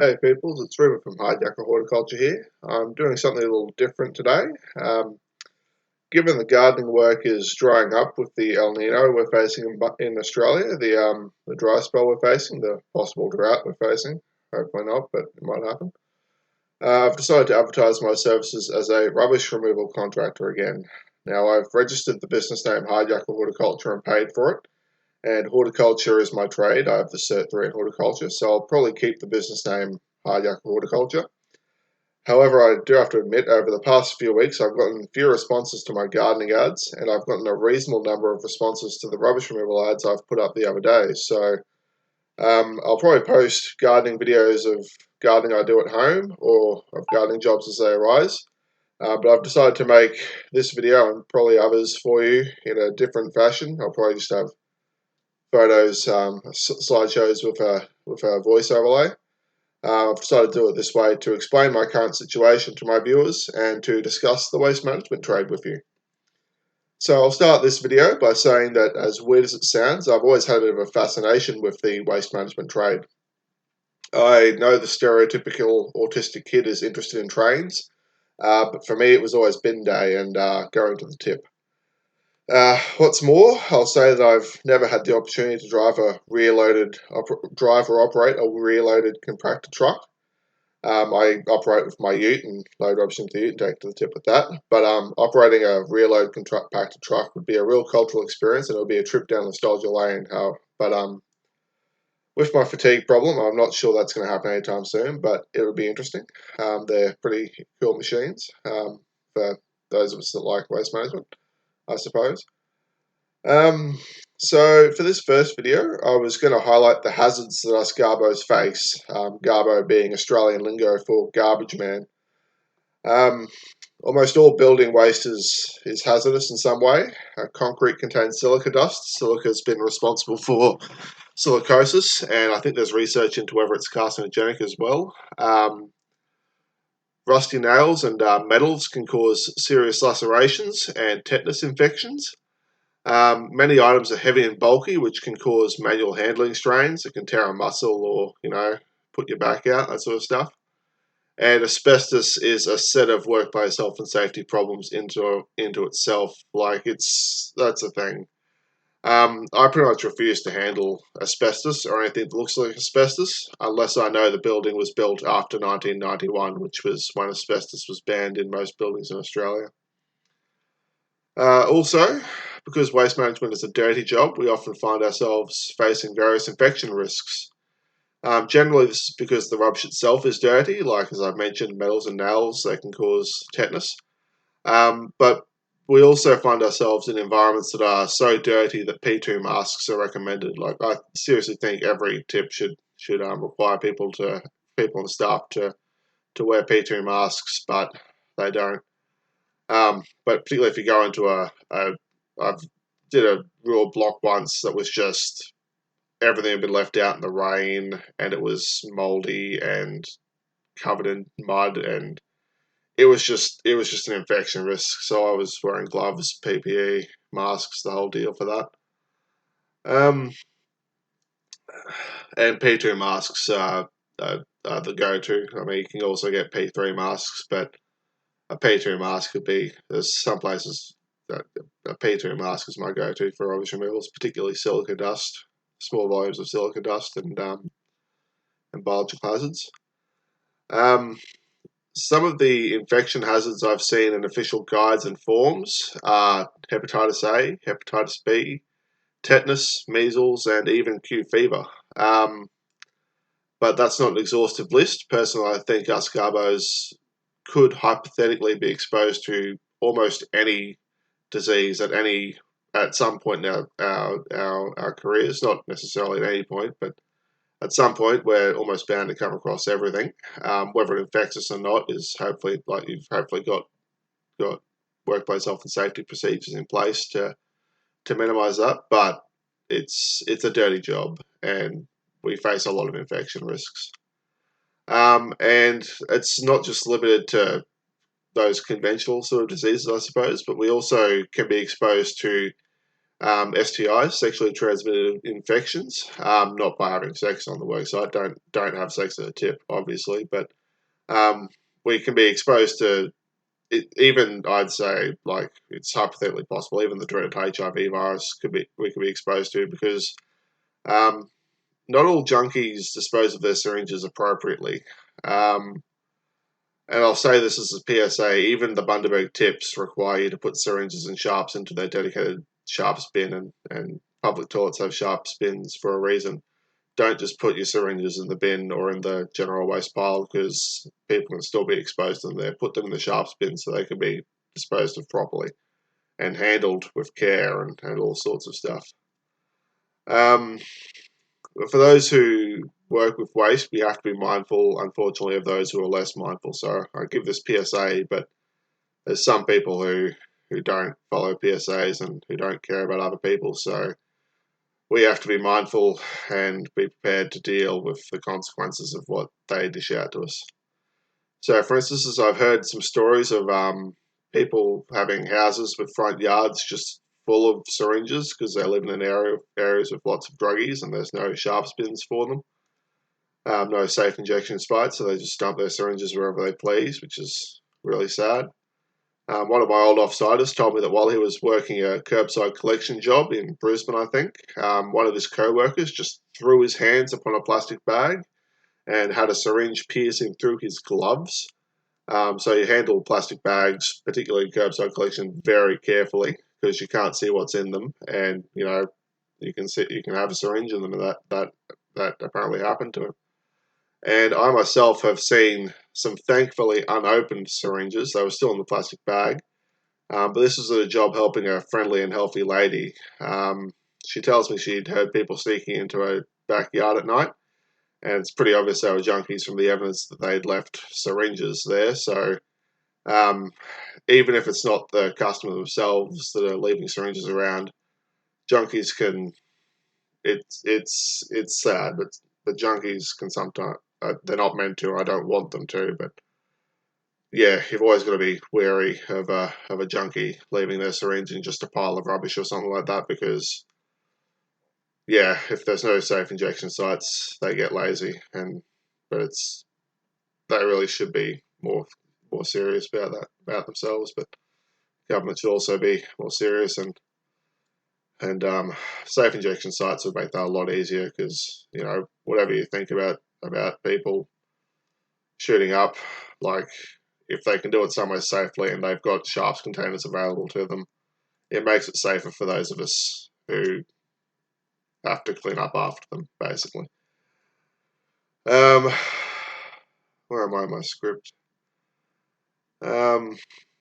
Hey peoples, it's Ruben from Hijacker Horticulture here. I'm doing something a little different today. Um, Given the gardening work is drying up with the El Nino we're facing in Australia, the dry spell we're facing, the possible drought we're facing, hopefully not, but it might happen. I've decided to advertise my services as a rubbish removal contractor again. Now I've registered the business name Hijacker Horticulture and paid for it, and horticulture is my trade. I have the Cert 3 in horticulture, so I'll probably keep the business name Hijacker Horticulture. However, I do have to admit, over the past few weeks, I've gotten few responses to my gardening ads, and I've gotten a reasonable number of responses to the rubbish removal ads I've put up the other day. So I'll probably post gardening videos of gardening I do at home or of gardening jobs as they arise. But I've decided to make this video and probably others for you in a different fashion. I'll probably just have photos, slideshows with a voice overlay. I've decided to do it this way to explain my current situation to my viewers and to discuss the waste management trade with you. So I'll start this video by saying that, as weird as it sounds, I've always had a bit of a fascination with the waste management trade. I know the stereotypical autistic kid is interested in trains, but for me it was always bin day and going to the tip. What's more, I'll say that I've never had the opportunity to drive or operate a rear-loaded compactor truck. I operate with my ute and load rubbish into the ute and take to the tip with that. But operating a rear-load compactor truck would be a real cultural experience, and it would be a trip down nostalgia lane. But with my fatigue problem, I'm not sure that's going to happen anytime soon, but it would be interesting. They're pretty cool machines for those of us that like waste management, I suppose. So for this first video, I was going to highlight the hazards that us garbos face, garbo being Australian lingo for garbage man. Almost all building waste is hazardous in some way. Concrete contains silica dust. Silica has been responsible for silicosis, and I think there's research into whether it's carcinogenic as well. Rusty nails and metals can cause serious lacerations and tetanus infections. Many items are heavy and bulky, which can cause manual handling strains. It can tear a muscle or, put your back out, that sort of stuff. And asbestos is a set of workplace health and safety problems into itself. That's a thing. I pretty much refuse to handle asbestos or anything that looks like asbestos unless I know the building was built after 1991, which was when asbestos was banned in most buildings in Australia. Also, because waste management is a dirty job, we often find ourselves facing various infection risks. Generally, this is because the rubbish itself is dirty, like as I've mentioned, metals and nails, they can cause tetanus. But we also find ourselves in environments that are so dirty that P2 masks are recommended. Like, I seriously think every tip should require people and staff to wear P2 masks, but they don't. But particularly if you go into I did a rural block once that was just everything had been left out in the rain, and it was moldy and covered in mud, and it was just an infection risk. So I was wearing gloves, PPE, masks, the whole deal for that. And P2 masks are the go-to. I mean, you can also get P3 masks, but a P2 mask could be. There's some places that a P2 mask is my go-to for rubbish removals, particularly silica dust, small volumes of silica dust, and biological hazards. Some of the infection hazards I've seen in official guides and forms are hepatitis A, hepatitis B, tetanus, measles, and even Q fever. But that's not an exhaustive list. Personally, I think us garbos could hypothetically be exposed to almost any disease at some point in our careers. Not necessarily at any point, but at some point we're almost bound to come across everything. Whether it infects us or not is hopefully, like, you've hopefully got workplace health and safety procedures in place to minimise that. But it's a dirty job, and we face a lot of infection risks. And it's not just limited to those conventional sort of diseases, I suppose, but we also can be exposed to STIs, sexually transmitted infections, not by having sex on the worksite. Don't have sex at a tip, obviously, but we can be exposed to it, even I'd say like it's hypothetically possible. Even the dreaded HIV virus we could be exposed to because um, not all junkies dispose of their syringes appropriately. Um, and I'll say this as a PSA, even the Bundaberg tips require you to put syringes and sharps into their dedicated sharps bin, and public toilets have sharps bins for a reason. Don't just put your syringes in the bin or in the general waste pile because people can still be exposed to them there. Put them in the sharps bin so they can be disposed of properly and handled with care and all sorts of stuff. Um, for those who work with waste, we have to be mindful, unfortunately, of those who are less mindful. So I give this PSA, but there's some people who don't follow PSAs and who don't care about other people. So we have to be mindful and be prepared to deal with the consequences of what they dish out to us. So, for instance, as I've heard some stories of people having houses with front yards just full of syringes because they live in areas with lots of druggies and there's no sharps bins for them, no safe injection sites, so they just dump their syringes wherever they please, which is really sad. One of my old offsiders told me that while he was working a curbside collection job in Brisbane, I think, one of his co-workers just threw his hands upon a plastic bag and had a syringe piercing through his gloves. So you handle plastic bags, particularly curbside collection, very carefully because you can't see what's in them, and you can have a syringe in them, and that apparently happened to him. And I myself have seen some thankfully unopened syringes. They were still in the plastic bag, but this was a job helping a friendly and healthy lady. She tells me she'd heard people sneaking into her backyard at night, and it's pretty obvious they were junkies from the evidence that they'd left syringes there. So um, even if it's not the customer themselves that are leaving syringes around, junkies can. It's sad, but junkies can sometimes. They're not meant to. I don't want them to, but yeah, you've always got to be wary of a junkie leaving their syringe in just a pile of rubbish or something like that because yeah, if there's no safe injection sites, they get lazy, but they really should be more serious about themselves. But government should also be more serious and safe injection sites would make that a lot easier because whatever you think about people shooting up, like if they can do it somewhere safely and they've got sharps containers available to them, it makes it safer for those of us who have to clean up after them, basically. Um, where am I in my script?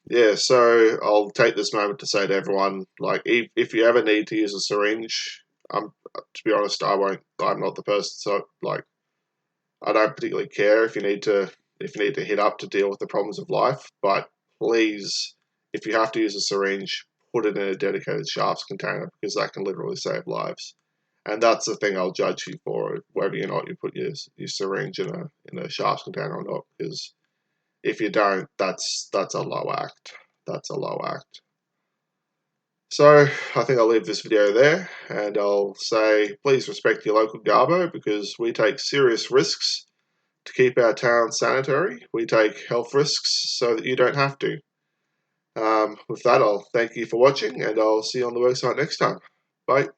Yeah, so I'll take this moment to say to everyone, like, if you ever need to use a syringe, to be honest, I won't. I'm not the person. So, like, I don't particularly care if you need to hit up to deal with the problems of life. But please, if you have to use a syringe, put it in a dedicated sharps container because that can literally save lives. And that's the thing I'll judge you for, whether or not you put your syringe in a sharps container or not. Because if you don't, that's a low act. That's a low act. So I think I'll leave this video there, and I'll say please respect your local garbo because we take serious risks to keep our town sanitary. We take health risks so that you don't have to. With that, I'll thank you for watching, and I'll see you on the worksite next time. Bye.